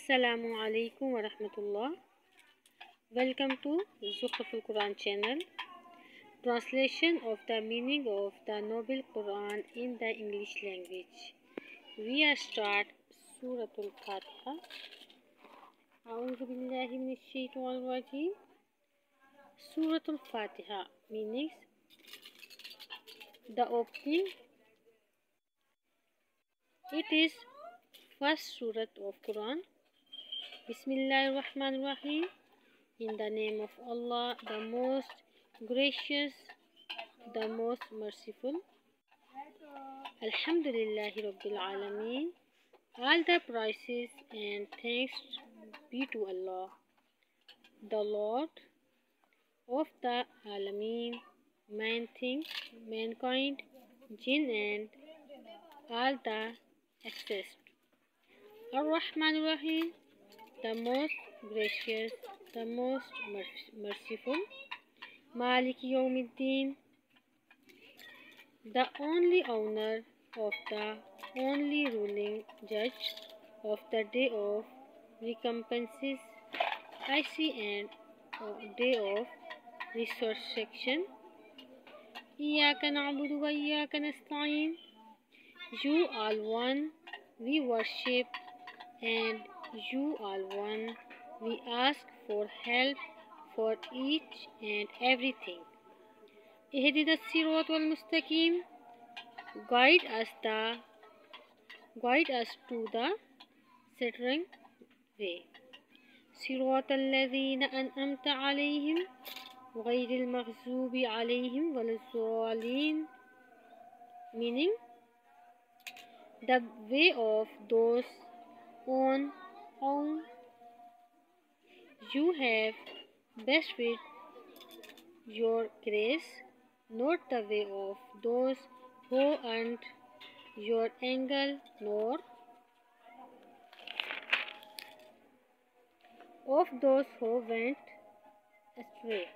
Assalamu alaikum wa rahmatullah. Welcome to Zukhruful Quran channel. Translation of the meaning of the Noble Quran in the English language. We are start Suratul Fatiha. A'udhu billahi minash shaitanir rajim. Suratul Fatiha meanings the opening. It is first surat of Quran. Bismillahirrahmanirrahim. In the name of Allah, the most gracious, the most merciful. Alhamdulillahi Rabbil Alameen. All the praises and thanks be to Allah, the Lord of the Alameen, mankind, jinn and all the accessed. Ar-Rahman Rahim, the most gracious, the most merciful. Malik Yawmiddin, the only owner of the only ruling judge of the day of recompenses, icy and day of resurrection. Iyyaka na'budu wa iyyaka nasta'in. You are one we worship, and you are one we ask for help for each and everything. Ihdina as-siratal mustaqim. Guide us to the straight way. Siratal ladhina an'amta alayhim ghayril maghdubi alayhim waladdallin. Meaning, the way of those on whom you have bestowed your grace, not the way of those who earned your anger, nor of those who went astray.